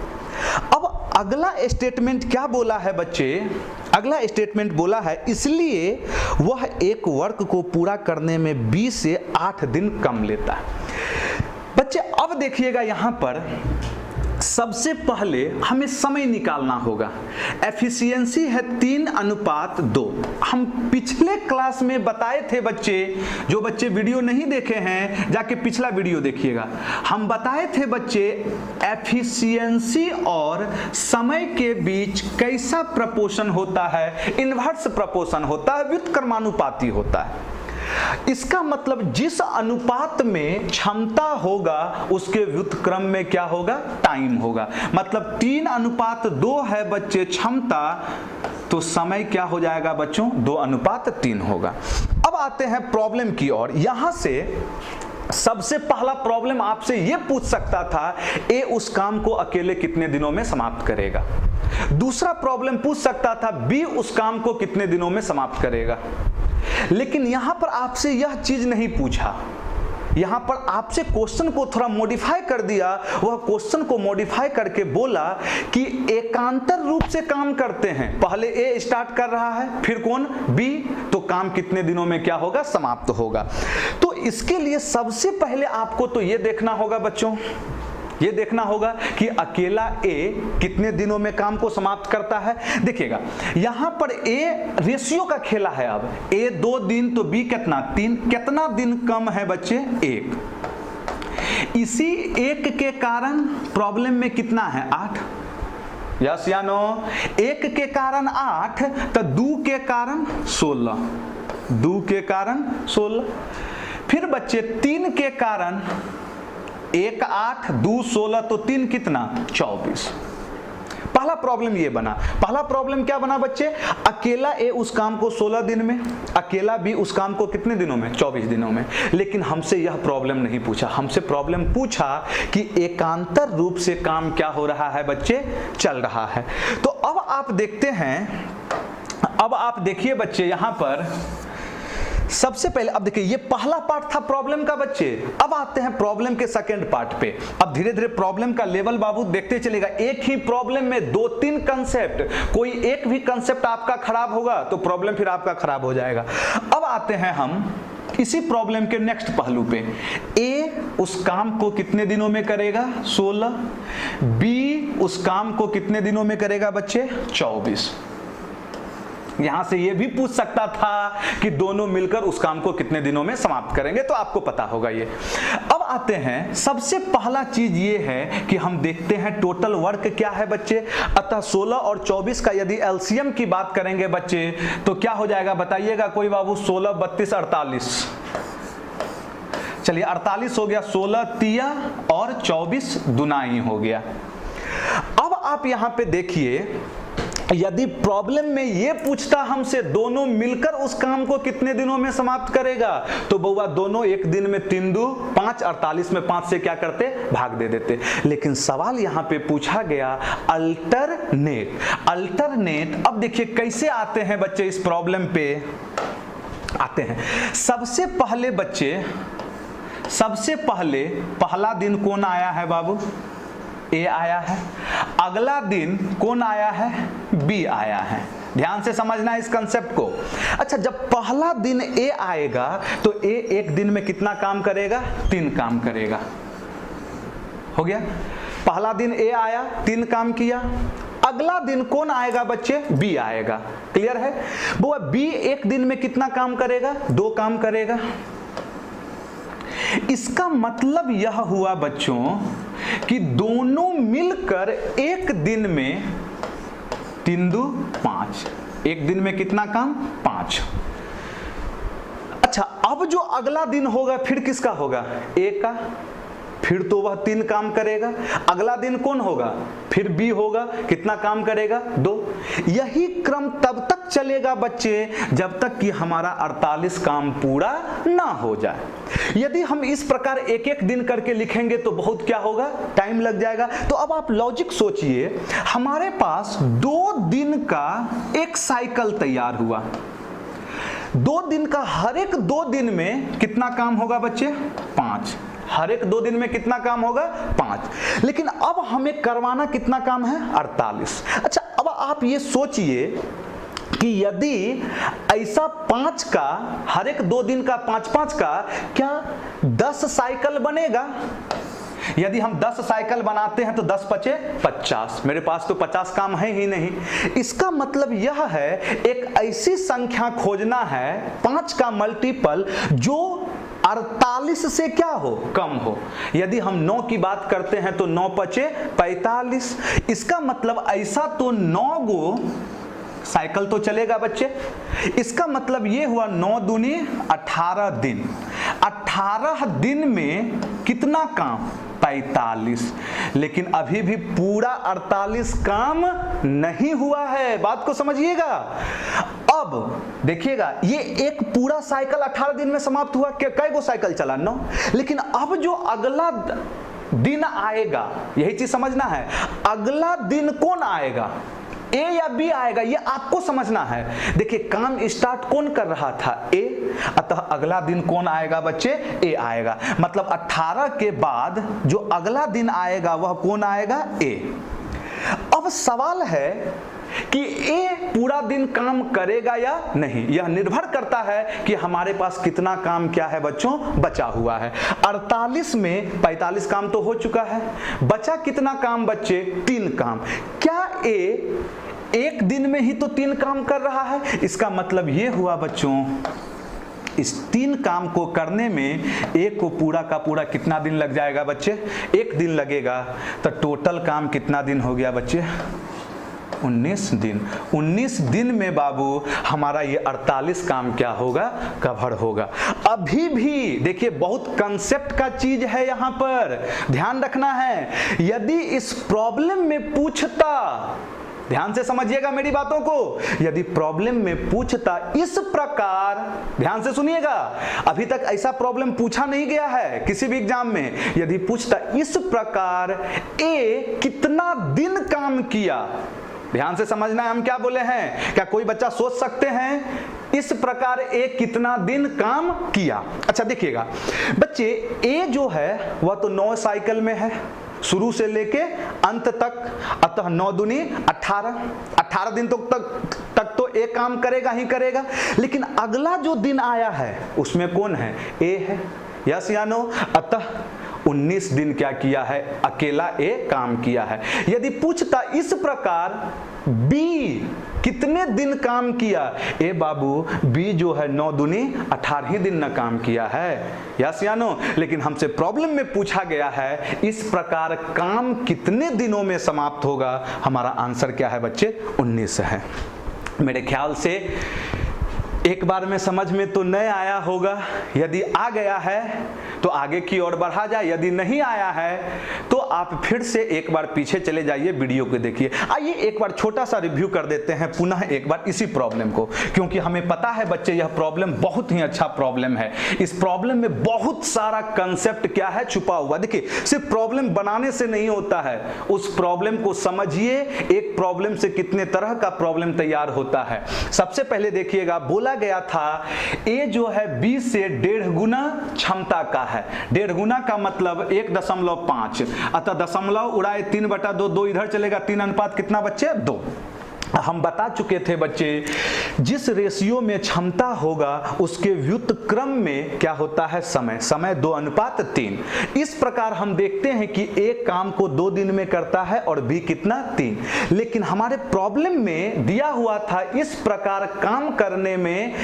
अब अगला स्टेटमेंट क्या बोला है बच्चे? अगला स्टेटमेंट बोला है इसलिए वह एक वर्क को पूरा करने में 20 से 8 दिन कम लेता है। बच्चे अब देखिएगा, यहां पर सबसे पहले हमें समय निकालना होगा। एफिशिएंसी है 3 अनुपात 2। हम पिछले क्लास में बताए थे बच्चे, जो बच्चे वीडियो नहीं देखे हैं जाके पिछला वीडियो देखिएगा। हम बताए थे बच्चे एफिशिएंसी और समय के बीच कैसा प्रपोर्शन होता है? इनवर्स प्रपोर्शन होता है, व्युत्क्रमानुपाती होता है। इसका मतलब जिस अनुपात में क्षमता होगा उसके व्युत्क्रम में क्या होगा? टाइम होगा। मतलब 3 अनुपात 2 है बच्चे क्षमता, तो समय क्या हो जाएगा बच्चों? 2 अनुपात 3 होगा। अब आते हैं प्रॉब्लम की ओर। यहां से सबसे पहला प्रॉब्लम आपसे यह पूछ सकता था ए उस काम को अकेले कितने दिनों में समाप्त करेगा। दूसरा प्रॉब्लम पूछ सकता था बी उस काम को कितने दिनों में समाप्त करेगा। लेकिन यहां पर आपसे यह चीज नहीं पूछा। यहां पर आपसे क्वेश्चन को थोड़ा मॉडिफाई कर दिया। वह क्वेश्चन को मॉडिफाई करके बोला कि एकांतर रूप से काम करते हैं। पहले ए स्टार्ट कर रहा है, फिर कौन? बी। तो काम कितने दिनों में क्या होगा? समाप्त होगा। तो इसके लिए सबसे पहले आपको तो यह देखना होगा बच्चों ये देखना होगा कि अकेला ए कितने दिनों में काम को समाप्त करता है। देखिएगा यहां पर ए रेशियो का खेला है। अब ए 2 दिन तो बी कितना 3, कितना दिन कम है बच्चे 1। इसी 1 के कारण प्रॉब्लम में कितना है 8, यस या नो। 1 के कारण 8 तो 2 के कारण 16, 2 के कारण 16। फिर बच्चे 3 के कारण 1 8 2 16 तो 3 कितना 24। पहला प्रॉब्लम ये बना। पहला प्रॉब्लम क्या बना बच्चे, अकेला ए उस काम को 16 दिन में, अकेला बी उस काम को कितने दिनों में 24 दिनों में। लेकिन हमसे यह प्रॉब्लम नहीं पूछा, हमसे प्रॉब्लम पूछा कि एकांतर रूप से काम क्या हो रहा है बच्चे, चल रहा है। तो अब आप देखते हैं, अब आप देखिए बच्चे यहां पर सबसे पहले अब देखिए ये पहला पार्ट था प्रॉब्लम का बच्चे। अब आते हैं प्रॉब्लम के सेकंड पार्ट पे। अब धीरे धीरे प्रॉब्लम का लेवल बाबू देखते चलेगा। एक ही प्रॉब्लम में 2-3 कंसेप्ट, कोई एक भी कंसेप्ट आपका खराब होगा तो प्रॉब्लम फिर आपका खराब हो जाएगा। अब आते हैं हम इसी प्रॉब्लम के नेक्स्ट पहलू पे। ए उस काम को कितने दिनों में करेगा 16, बी उस काम को कितने दिनों में करेगा बच्चे 24। यहां से यह भी पूछ सकता था कि दोनों मिलकर उस काम को कितने दिनों में समाप्त करेंगे, तो आपको पता होगा ये। अब आते हैं, सबसे पहला चीज ये है कि हम देखते हैं टोटल वर्क क्या है बच्चे। अतः 16 और 24 का यदि एलसीएम की बात करेंगे बच्चे तो क्या हो जाएगा बताइएगा कोई बाबू। 16 32 48, चलिए 48 हो गया, 16 तिया और 24 दुनाई हो गया। अब आप यहां पे देखिए, यदि प्रॉब्लम में ये पूछता हमसे दोनों मिलकर उस काम को कितने दिनों में समाप्त करेगा, तो बउआ दोनों एक दिन में 3 2 5, 48 में 5 से क्या करते भाग दे देते। लेकिन सवाल यहां पे पूछा गया अल्टरनेट। अल्टरनेट अब देखिए कैसे आते हैं बच्चे, इस प्रॉब्लम पे आते हैं। सबसे पहले बच्चे, सबसे पहले पहला दिन कौन आया है बाबू, ए आया है। अगला दिन कौन आया है, बी आया है। ध्यान से समझना है इस कंसेप्ट को। अच्छा, जब पहला दिन ए आएगा तो ए एक दिन में कितना काम करेगा 3 काम करेगा। हो गया, पहला दिन ए आया 3 काम किया। अगला दिन कौन आएगा बच्चे, बी आएगा। क्लियर है वो, बी एक दिन में कितना काम करेगा 2 काम करेगा। इसका मतलब यह हुआ बच्चों कि दोनों मिलकर एक दिन में 3 2 5, एक दिन में कितना काम 5। अच्छा, अब जो अगला दिन होगा फिर किसका होगा, ए का। फिर तो वह 3 काम करेगा। अगला दिन कौन होगा, फिर बी होगा, कितना काम करेगा 2। यही क्रम तब तक चलेगा बच्चे जब तक कि हमारा 48 काम पूरा ना हो जाए। यदि हम इस प्रकार एक एक दिन करके लिखेंगे तो बहुत क्या होगा, टाइम लग जाएगा। तो अब आप लॉजिक सोचिए, हमारे पास 2 दिन का एक साइकिल तैयार हुआ। 2 दिन का, हर एक 2 दिन में कितना काम होगा बच्चे 5। हर एक 2 दिन में कितना काम होगा 5। लेकिन अब हमें करवाना कितना काम है 48। अच्छा, अब आप ये सोचिए कि यदि ऐसा 5 का, हर एक 2 दिन का 5-5 का, क्या 10 साइकिल बनेगा। यदि हम 10 साइकिल बनाते हैं तो 10 पचे 50। मेरे पास तो 50 काम है ही नहीं। इसका मतलब यह है एक ऐसी संख्या खोजना है 5 का मल्टीपल जो 48 से क्या हो, कम हो। यदि हम 9 की बात करते हैं तो 9 पचे 45। इसका मतलब ऐसा तो 9 गो साइकिल तो चलेगा बच्चे। इसका मतलब ये हुआ 9 दूनी 18 दिन। 18 दिन में कितना काम 45। लेकिन अभी भी पूरा 48 काम नहीं हुआ है, बात को समझिएगा। अब देखिएगा, ये एक पूरा साइकिल 18 दिन में समाप्त हुआ। कै गो साइकिल चला 9। लेकिन अब जो अगला दिन आएगा, यही चीज समझना है, अगला दिन कौन आएगा, ए या बी आएगा, ये आपको समझना है। देखिए, काम स्टार्ट कौन कर रहा था, ए। अतः अगला दिन कौन आएगा बच्चे, ए आएगा। मतलब 18 के बाद जो अगला दिन आएगा वह कौन आएगा, ए। अब सवाल है कि ए पूरा दिन काम करेगा या नहीं। यह निर्भर करता है कि हमारे पास कितना काम क्या है बच्चों बचा हुआ है। 48 में 45 काम तो हो चुका है, बचा कितना काम बच्चे 3 काम। क्या ए एक दिन में ही तो 3 काम कर रहा है? इसका मतलब ये हुआ बच्चों इस 3 काम को करने में एक को पूरा का पूरा कितना दिन लग जाएगा बच्चे? 1 दिन लगेगा। तो टोटल काम कितना दिन हो गया बच्चे? 19 दिन। 19 दिन में बाबू हमारा ये 48 काम क्या होगा? कवर होगा। अभी भी देखिए बहुत कंसेप्ट का चीज है यहां पर, ध्यान रखना है। यदि इस प्रॉब्लम में पूछता, ध्यान से समझिएगा मेरी बातों को, यदि प्रॉब्लम में पूछता इस प्रकार, ध्यान से सुनिएगा, अभी तक ऐसा प्रॉब्लम पूछा नहीं गया है किसी भी एग्जाम में। यदि पूछता इस प्रकार ए कितना दिन काम किया, ध्यान से समझना है हम क्या बोले हैं। क्या कोई बच्चा सोच सकते हैं इस प्रकार ए कितना दिन काम किया? अच्छा देखिएगा बच्चे, ए जो है वह तो 9 साइकिल में है शुरू से लेके अंत तक, अतः 9 दूनी 18 दिन तक तो ए काम करेगा ही करेगा। लेकिन अगला जो दिन आया है उसमें कौन है? ए है, यस या नो? अतः 19 दिन क्या किया है? अकेला ए काम किया है। यदि पूछता इस प्रकार बी कितने दिन काम किया, ए बाबू बी जो है 9 दूनी 18 दिन न काम किया है, यस या नो? लेकिन हमसे प्रॉब्लम में पूछा गया है इस प्रकार काम कितने दिनों में समाप्त होगा। हमारा आंसर क्या है बच्चे? 19 है। मेरे ख्याल से एक बार में समझ में तो नहीं आया होगा। यदि आ गया है तो आगे की ओर बढ़ा जाए, यदि नहीं आया है तो आप फिर से एक बार पीछे चले जाइए, वीडियो को देखिए। आइए एक बार छोटा सा रिव्यू कर देते हैं पुनः एक बार इसी प्रॉब्लम को, क्योंकि हमें पता है बच्चे यह प्रॉब्लम बहुत ही अच्छा प्रॉब्लम है। इस प्रॉब्लम में बहुत सारा कंसेप्ट क्या है छुपा हुआ। देखिए सिर्फ प्रॉब्लम बनाने से नहीं होता है, उस प्रॉब्लम को समझिए। एक प्रॉब्लम से कितने तरह का प्रॉब्लम तैयार होता है। सबसे पहले देखिएगा, बोला गया था ए जो है बी से 1.5 गुना क्षमता का है। 1.5 गुना का मतलब 1.5, अतः दशमलव उड़ाए 3/2, 2 इधर चलेगा, 3 अनुपात कितना बच्चे? 2। हम बता चुके थे बच्चे जिस रेशियो में क्षमता होगा उसके व्युत्क्रम में क्या होता है? समय। समय 2:3। इस प्रकार हम देखते हैं कि एक काम को 2 दिन में करता है और बी कितना? 3। लेकिन हमारे प्रॉब्लम में दिया हुआ था इस प्रकार काम करने में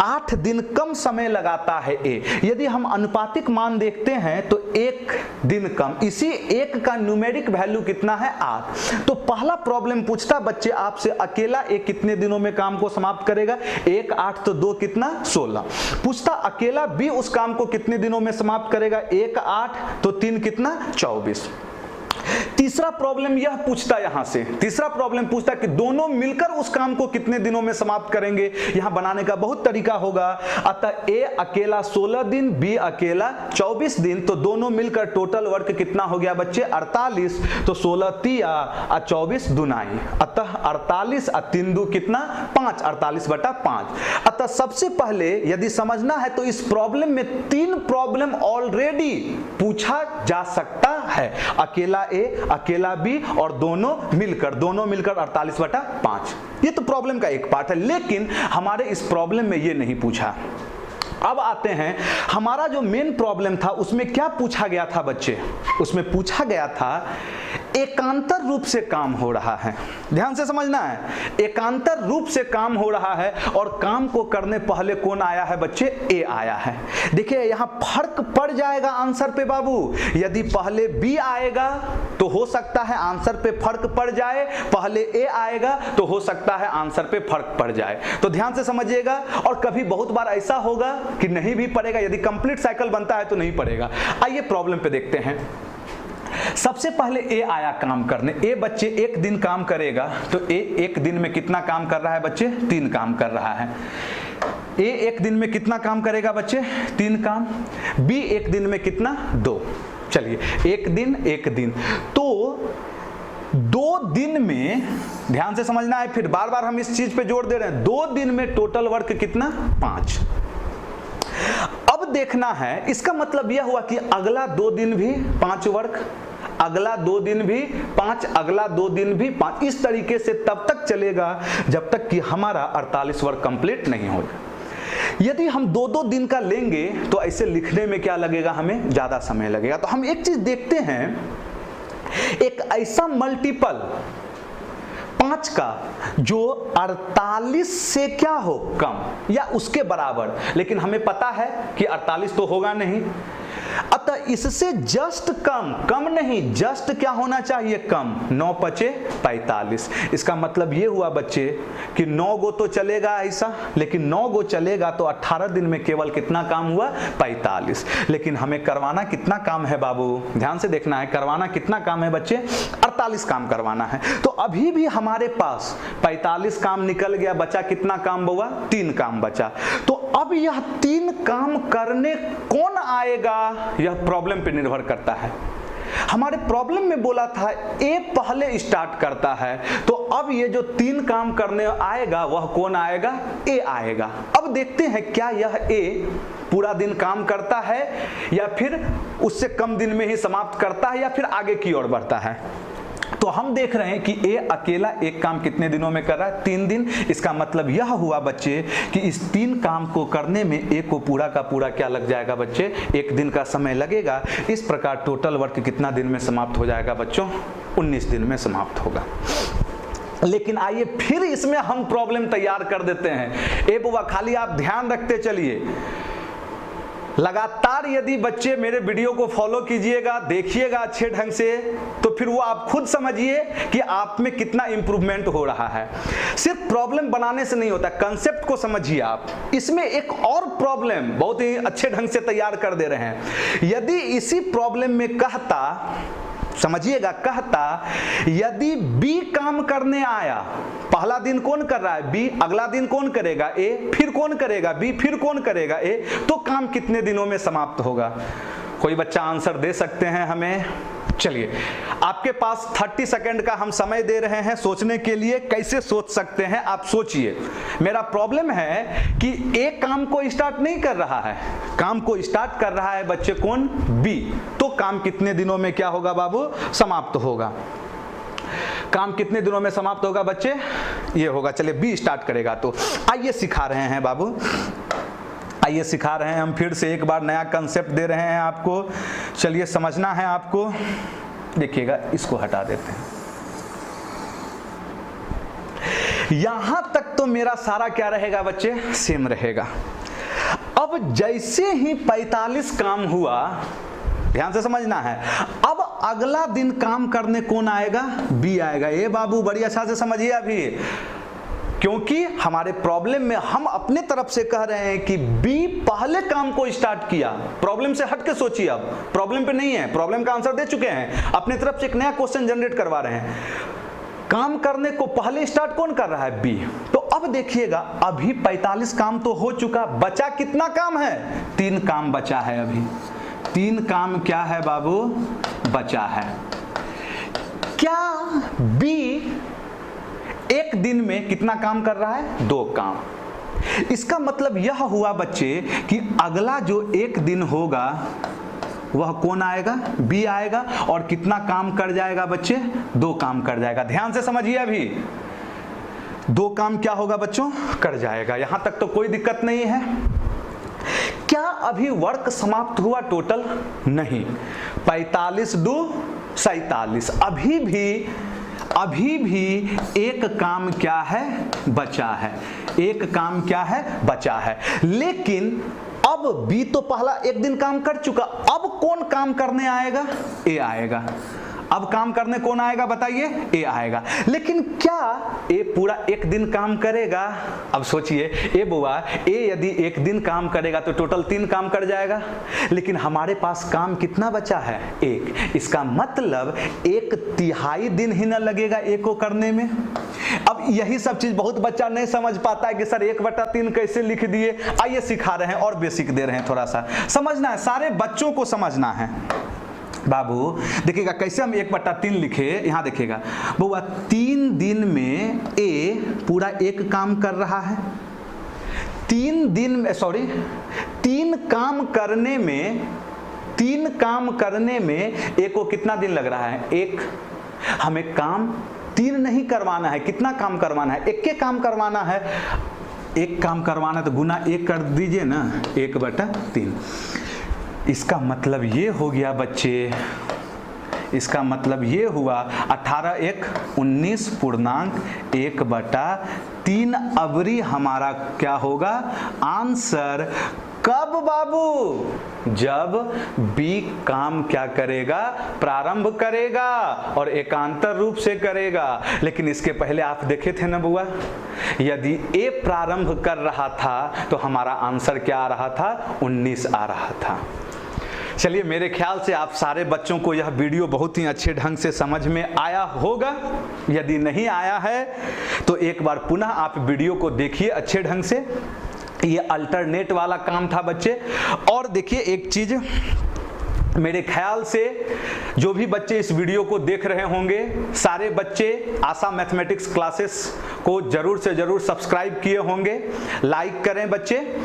8 दिन कम समय लगाता है ए। यदि हम अनुपातिक मान देखते हैं तो 1 दिन कम, इसी 1 का न्यूमेरिक वैल्यू कितना है? 8। तो पहला प्रॉब्लम पूछता बच्चे आपसे अकेला ए कितने दिनों में काम को समाप्त करेगा? 1 8 तो 2 कितना? 16। पूछता अकेला बी उस काम को कितने दिनों में समाप्त करेगा? 1 8 तो 3 कितना? 24। तीसरा प्रॉब्लम यह पूछता, यहां से तीसरा प्रॉब्लम पूछता कि दोनों मिलकर उस काम को कितने दिनों में समाप्त करेंगे। यहां बनाने का बहुत तरीका होगा। अतः ए अकेला 16 दिन, बी अकेला 24 दिन, तो दोनों मिलकर टोटल वर्क कितना हो गया बच्चे? 48। तो 16 तिया 24 दुनाई, अतः 48 और 3 दू कितना? 5, 48/5। अतः सबसे पहले यदि समझना है तो इस प्रॉब्लम में 3 प्रॉब्लम ऑलरेडी पूछा जा सकता है। अकेला ए, अकेला बी और दोनों मिलकर 48/5। ये तो प्रॉब्लम का एक पार्ट है, लेकिन हमारे इस प्रॉब्लम में ये नहीं पूछा। अब आते हैं हमारा जो मेन प्रॉब्लम था उसमें क्या पूछा गया था बच्चे? उसमें पूछा गया था एकांतर रूप से काम हो रहा है। ध्यान से समझना है, एकांतर रूप से काम हो रहा है और काम को करने पहले कौन आया है बच्चे? ए आया है। देखिए यहां फर्क पड़ जाएगा आंसर पे बाबू। यदि पहले बी आएगा तो हो सकता है आंसर पे फर्क पड़ जाए, पहले ए आएगा तो हो सकता है आंसर पे फर्क पड़ जाए। तो ध्यान से समझिएगा। और कभी बहुत बार ऐसा होगा कि नहीं भी पड़ेगा, यदि कंप्लीट साइकिल बनता है तो नहीं पड़ेगा। आइए प्रॉब्लम पे देखते हैं। सबसे पहले ए आया काम करने। ए बच्चे 1 दिन काम करेगा, तो ए 1 दिन में कितना काम कर रहा है बच्चे? 3 काम कर रहा है। ए 1 दिन में कितना काम करेगा बच्चे? 3 काम। बी 1 दिन में कितना? 2। चलिए 1 दिन तो 2 दिन में, ध्यान से समझना है, फिर बार बार हम इस चीज पे जोर दे रहे हैं, 2 दिन में टोटल वर्क कितना? 5। अब देखना है, इसका मतलब यह हुआ कि अगला 2 दिन भी 5 वर्क, अगला 2 दिन भी 5, अगला 2 दिन भी 5, इस तरीके से तब तक चलेगा जब तक कि हमारा 48 वर्क कंप्लीट नहीं हो जाए। यदि हम 2-2 दिन का लेंगे तो ऐसे लिखने में क्या लगेगा, हमें ज्यादा समय लगेगा। तो हम एक चीज देखते हैं, एक ऐसा मल्टीपल 5 का जो 48 से क्या हो, कम या उसके बराबर, लेकिन हमें पता है कि 48 तो होगा नहीं, अतः इससे जस्ट कम नहीं, जस्ट क्या होना चाहिए, कम। 9 पचे 45। इसका मतलब ये हुआ बच्चे कि 9 गो तो चलेगा ऐसा, लेकिन 9 गो चलेगा तो 18 दिन में केवल कितना काम हुआ, 45। लेकिन हमें करवाना कितना काम है बाबू, ध्यान से देखना है, करवाना कितना काम है बच्चे, 48 काम करवाना है। तो अभी भी हमारे पास 45 काम निकल गया, बचा कितना काम बउआ, 3 काम बचा। तो अब यह 3 काम करने कौन आएगा, यह प्रॉब्लम पे निर्भर करता है। हमारे प्रॉब्लम में बोला था ए पहले स्टार्ट करता है, तो अब ये जो 3 काम करने आएगा वह कौन आएगा, ए आएगा। अब देखते हैं क्या यह ए पूरा दिन काम करता है या फिर उससे कम दिन में ही समाप्त करता है या फिर आगे की ओर बढ़ता है। तो हम देख रहे हैं कि ए अकेला एक काम कितने दिनों में कर रहा है, 3 दिन। इसका मतलब यह हुआ बच्चे कि इस 3 काम को करने में ए को पूरा का पूरा क्या लग जाएगा बच्चे, 1 दिन का समय लगेगा। इस प्रकार टोटल वर्क कितना दिन में समाप्त हो जाएगा बच्चों, 19 दिन में समाप्त होगा। लेकिन आइए फिर इसमें हम प्रॉब्लम तैयार कर देते हैं। ए बुआ खाली आप ध्यान रखते चलिए, लगातार यदि बच्चे मेरे वीडियो को फॉलो कीजिएगा, देखिएगा अच्छे ढंग से, तो फिर वो आप खुद समझिए कि आप में कितना इंप्रूवमेंट हो रहा है। सिर्फ प्रॉब्लम बनाने से नहीं होता, कंसेप्ट को समझिए आप। इसमें एक और प्रॉब्लम बहुत ही अच्छे ढंग से तैयार कर दे रहे हैं। यदि इसी प्रॉब्लम में कहता, समझिएगा, कहता यदि बी काम करने आया, पहला दिन कौन कर रहा है, बी, अगला दिन कौन करेगा, ए, फिर कौन करेगा, बी, फिर कौन करेगा, ए, तो काम कितने दिनों में समाप्त होगा। कोई बच्चा आंसर दे सकते हैं हमें? चलिए, आपके पास 30 सेकंड का हम समय दे रहे हैं सोचने के लिए। कैसे सोच सकते हैं आप सोचिए। मेरा प्रॉब्लम है कि ए काम को स्टार्ट नहीं कर रहा है, काम को स्टार्ट कर रहा है बच्चे कौन, बी। तो काम कितने दिनों में क्या होगा बाबू, समाप्त होगा। काम कितने दिनों में समाप्त होगा बच्चे, ये होगा। चलिए बी स्टार्ट करेगा, तो आइए सिखा रहे हैं बाबू, आइए सिखा रहे हैं हम फिर से एक बार, नया कंसेप्ट दे रहे हैं आपको। चलिए समझना है आपको, देखिएगा, इसको हटा देते हैं। यहां तक तो मेरा सारा क्या रहेगा बच्चे, सेम रहेगा। अब जैसे ही 45 काम हुआ, ध्यान से समझना है, अब अगला दिन काम करने कौन आएगा, बी आएगा। ये बाबू बड़ी अच्छा से समझिए अभी, क्योंकि हमारे प्रॉब्लम में हम अपने तरफ से कह रहे हैं कि बी पहले काम को स्टार्ट किया। प्रॉब्लम से हट के सोचिए, अब प्रॉब्लम पे नहीं है, प्रॉब्लम का आंसर दे चुके हैं, अपने तरफ से एक नया क्वेश्चन जनरेट करवा रहे हैं। काम करने को पहले स्टार्ट कौन कर रहा है, बी। तो अब देखिएगा, अभी 45 काम तो हो चुका, बचा कितना काम है, 3 काम बचा है। अभी 3 काम क्या है बाबू, बचा है। क्या बी एक दिन में कितना काम कर रहा है, 2 काम। इसका मतलब यह हुआ बच्चे कि अगला जो एक दिन होगा वह कौन आएगा, बी आएगा, और कितना काम कर जाएगा बच्चे, 2 काम कर जाएगा। ध्यान से समझिए, अभी 2 काम क्या होगा बच्चों, कर जाएगा। यहां तक तो कोई दिक्कत नहीं है। क्या अभी वर्क समाप्त हुआ टोटल, नहीं, 45 2 47, अभी भी एक काम क्या है, बचा है, एक काम क्या है, बचा है। लेकिन अब बी तो पहला एक दिन काम कर चुका, अब कौन काम करने आएगा, ए आएगा। अब काम करने कौन आएगा बताइए, ए आएगा। लेकिन क्या ए पूरा एक दिन काम करेगा, अब सोचिए, ए बुआ, ए यदि एक दिन काम करेगा तो टोटल 3 काम कर जाएगा। लेकिन हमारे पास काम कितना बचा है, 1। इसका मतलब 1/3 दिन ही ना लगेगा ए को करने में। अब यही सब चीज बहुत बच्चा नहीं समझ पाता है कि सर 1/3 कैसे लिख दिए। आइए सिखा रहे हैं और बेसिक दे रहे हैं, थोड़ा सा समझना है, सारे बच्चों को समझना है बाबू। देखिएगा कैसे हम 1/3 लिखे, यहां देखिएगा बुआ, 3 दिन में ए पूरा एक काम कर रहा है, 3 दिन में, सॉरी, 3 काम करने में 3 काम करने में एक को कितना दिन लग रहा है? एक। हमें काम 3 नहीं करवाना है, कितना काम करवाना है? 1 के काम करवाना है। 1 काम करवाना तो गुना 1 कर दीजिए ना, 1/3। इसका मतलब ये हो गया बच्चे, इसका मतलब ये हुआ 18 1 19 पूर्णांक 1/3 अवरी हमारा क्या होगा? आंसर। कब बाबू? जब बी काम क्या करेगा? प्रारंभ करेगा और एकांतर रूप से करेगा। लेकिन इसके पहले आप देखे थे ना बुआ, यदि ए प्रारंभ कर रहा था तो हमारा आंसर क्या आ रहा था? 19 आ रहा था। चलिए, मेरे ख्याल से आप सारे बच्चों को यह वीडियो बहुत ही अच्छे ढंग से समझ में आया होगा। यदि नहीं आया है तो एक बार पुनः आप वीडियो को देखिए अच्छे ढंग से। ये अल्टरनेट वाला काम था बच्चे। और देखिए एक चीज, मेरे ख्याल से जो भी बच्चे इस वीडियो को देख रहे होंगे, सारे बच्चे आशा मैथमेटिक्स क्लासेस को जरूर से जरूर सब्सक्राइब किए होंगे। लाइक करें बच्चे।